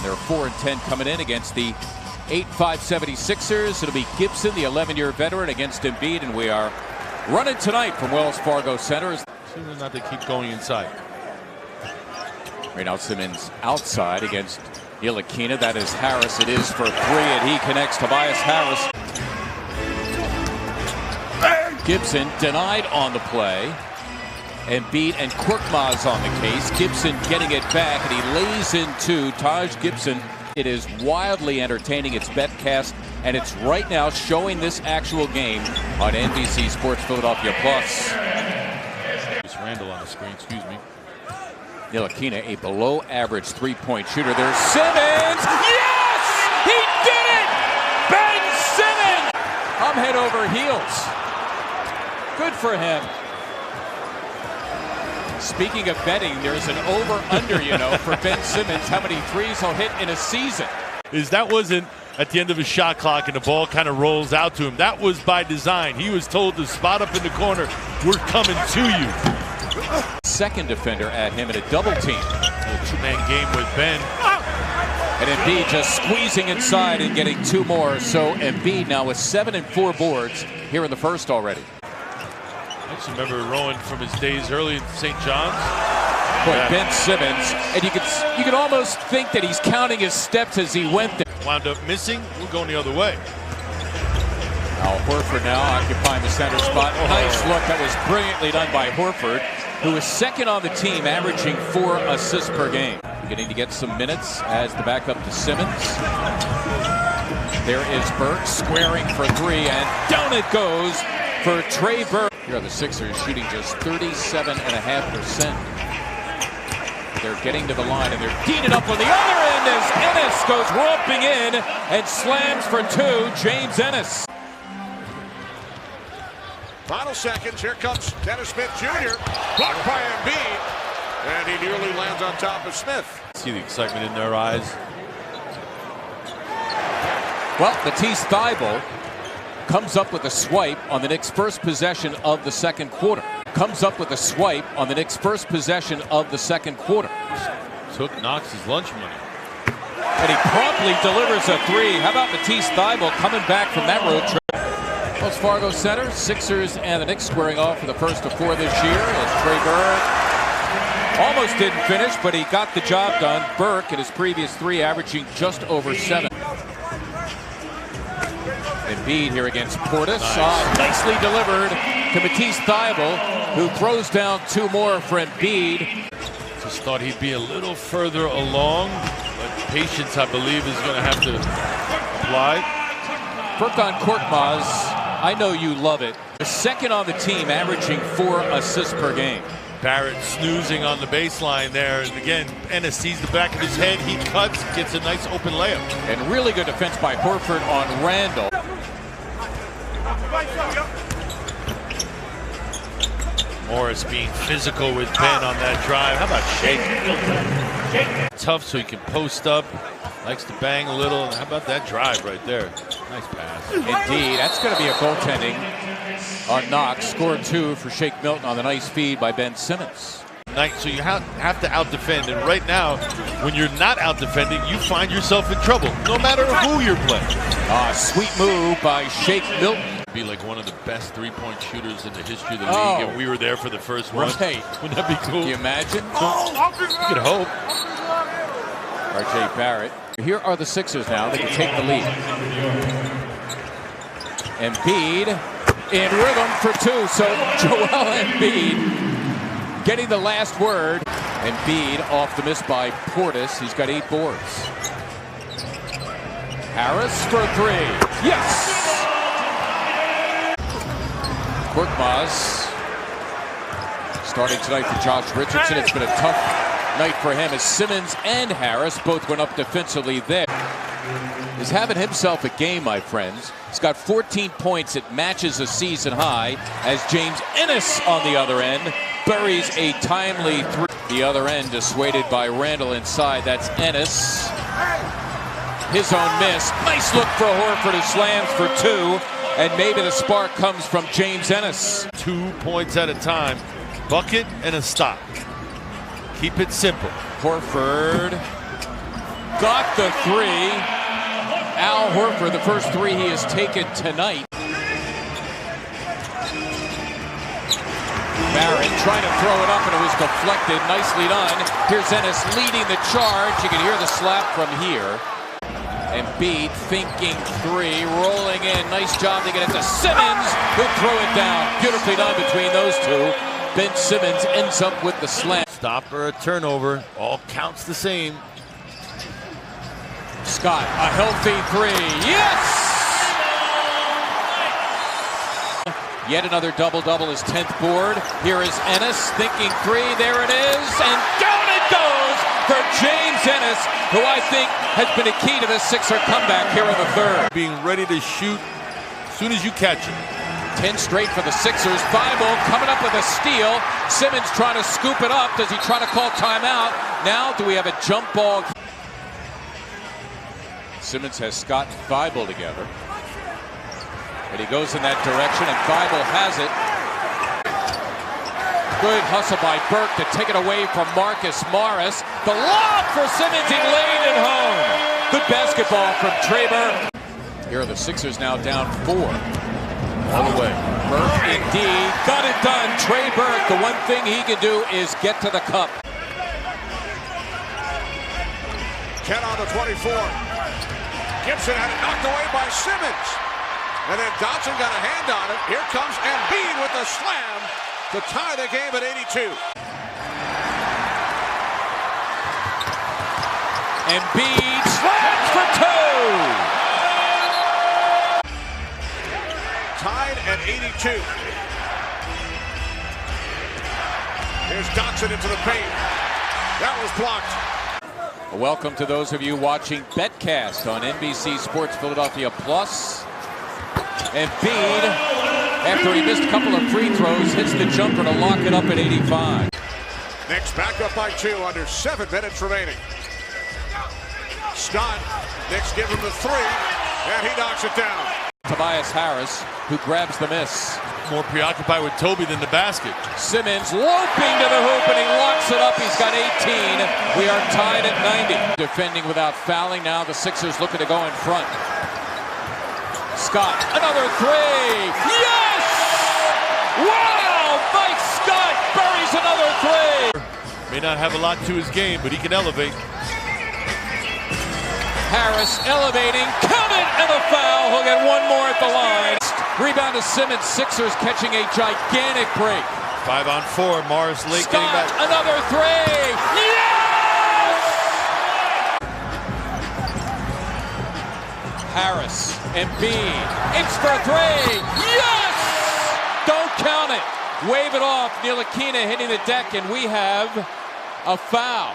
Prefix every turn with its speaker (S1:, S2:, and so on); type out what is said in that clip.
S1: They're 4-10 coming in against the 8-5 76ers. It'll be Gibson, the 11-year veteran, against Embiid, and we are running tonight from Wells Fargo Center.
S2: Assuming not to keep going inside.
S1: Right now Simmons outside against Ntilikina. That is Harris. It is for three, and he connects. Tobias Harris. Gibson denied on the play. Embiid and Korkmaz on the case. Gibson getting it back, and he lays into Taj Gibson. It is wildly entertaining. It's betcast, and it's right now showing this actual game on NBC Sports Philadelphia Plus.
S2: It's Randall on the screen, excuse me.
S1: Ntilikina, a below-average three-point shooter. There's Simmons. Yes! He did it! Ben Simmons! I'm head over heels. Good for him. Speaking of betting, there's an over-under, for Ben Simmons, how many threes he'll hit in a season.
S2: That wasn't at the end of his shot clock and the ball kind of rolls out to him. That was by design. He was told to spot up in the corner. We're coming to you.
S1: Second defender at him in a double team.
S2: A two-man game with Ben.
S1: And Embiid just squeezing inside and getting two more. So Embiid now with 7 and 4 boards here in the first already.
S2: I just remember Rowan from his days early in St. John's.
S1: Boy, yeah. Ben Simmons, and you could almost think that he's counting his steps as he went there.
S2: Wound up missing. We're going the other way.
S1: Al Horford now occupying the center spot. Nice look. That was brilliantly done by Horford, who is second on the team, averaging 4 assists per game. Beginning to get some minutes as the backup to Simmons. There is Burke squaring for three, and down it goes for Trey Burke. Here are the Sixers shooting just 37.5%. They're getting to the line, and they're teeing it up on the other end as Ennis goes romping in and slams for two. James Ennis.
S3: Final seconds. Here comes Dennis Smith Jr. Blocked by Embiid, and he nearly lands on top of Smith.
S2: See the excitement in their eyes.
S1: Well, Matisse Thybulle comes up with a swipe on the Knicks' first possession of the second quarter. Comes up with a swipe on the Knicks' first possession of the second quarter.
S2: Took Knox's lunch money.
S1: And he promptly delivers a three. How about Matisse Thybulle coming back from that road trip? Wells Fargo Center, Sixers and the Knicks squaring off for the first of 4 this year as Trey Burke almost didn't finish, but he got the job done. Burke in his previous 3 averaging just over 7. Embiid here against Portis.
S2: Nice.
S1: Nicely delivered to Matisse Thybulle, who throws down 2 more for Embiid.
S2: Just thought he'd be a little further along, but patience, I believe, is going to have to apply.
S1: Burke on Korkmaz, I know you love it. The second on the team, averaging 4 assists per game.
S2: Barrett snoozing on the baseline there, and again, Ennis sees the back of his head. He cuts, gets a nice open layup.
S1: And really good defense by Horford on Randall.
S2: Morris being physical with Ben on that drive. How about Shake? Tough so he can post up. Likes to bang a little. And how about that drive right there? Nice pass.
S1: Indeed, that's going to be a goaltending on Knox. Scored 2 for Shake Milton on the nice feed by Ben Simmons.
S2: So you have to out-defend. And right now, when you're not out-defending, you find yourself in trouble, no matter who you're playing.
S1: Sweet move by Shake Milton.
S2: Be like one of the best three-point shooters in the history of the league, and we were there for the first one.
S1: Right.
S2: Wouldn't that be cool?
S1: Can you imagine?
S2: You could hope.
S1: R.J. Barrett. Here are the Sixers now. They can take the lead. Embiid in rhythm for 2. So Joel Embiid getting the last word. Embiid off the miss by Portis. He's got 8 boards. Harris for 3. Yes! Korkmaz starting tonight for Josh Richardson. It's been a tough night for him as Simmons and Harris both went up defensively there. He's having himself a game, my friends. He's got 14 points. It matches a season high as James Ennis on the other end buries a timely three. The other end dissuaded by Randall inside. That's Ennis. His own miss. Nice look for Horford, who slams for 2. And maybe the spark comes from James Ennis.
S2: 2 points at a time. Bucket and a stop. Keep it simple.
S1: Horford got the three. Al Horford, the first three he has taken tonight. Barrett trying to throw it up, and it was deflected. Nicely done. Here's Ennis leading the charge. You can hear the slap from here. Embiid thinking three, rolling in. Nice job to get it to Simmons, who'll throw it down. Beautifully done between those two. Ben Simmons ends up with the slam.
S2: Stop or a turnover. All counts the same.
S1: Scott, a healthy three. Yes! Yet another double-double, his 10th board. Here is Ennis thinking three. There it is, and down it goes for James Ennis, who I think has been a key to this Sixer comeback here in the third.
S2: Being ready to shoot as soon as you catch it.
S1: 10 straight for the Sixers. Thibault coming up with a steal. Simmons trying to scoop it up. Does he try to call timeout? Now, do we have a jump ball? Simmons has Scott and Thibault together. And he goes in that direction, and Thibault has it. Good hustle by Burke to take it away from Marcus Morris. The lob for Simmons, he laid it home. Good basketball from Trey Burke. Here are the Sixers now down 4.
S2: All the way.
S1: Burke indeed got it done. Trey Burke, the one thing he can do is get to the cup.
S3: 10 on the 24. Gibson had it knocked away by Simmons. And then Dotson got a hand on it. Here comes Embiid with the slam to tie the game at 82.
S1: Embiid slams for two.
S3: Tied at 82. Here's Dotson into the paint. That was blocked.
S1: Welcome to those of you watching Betcast on NBC Sports Philadelphia Plus. Embiid, after he missed a couple of free throws, hits the jumper to lock it up at 85.
S3: Knicks back up by 2 under 7 minutes remaining. Scott, Knicks give him the three, and he knocks it down.
S1: Tobias Harris, who grabs the miss.
S2: More preoccupied with Toby than the basket.
S1: Simmons loping to the hoop, and he locks it up. He's got 18. We are tied at 90. Defending without fouling. Now the Sixers looking to go in front. Scott, another three. Yes! Wow! Mike Scott buries another three.
S2: May not have a lot to his game, but he can elevate.
S1: Harris elevating, count it, and a foul. He'll get one more at the line. Rebound to Simmons. Sixers catching a gigantic break.
S2: 5 on 4. Morris late
S1: Scott,
S2: getting back.
S1: another three. Yes! Harris, Embiid, it's for three. Yes! Don't count it. Wave it off. Ntilikina hitting the deck, and we have a foul.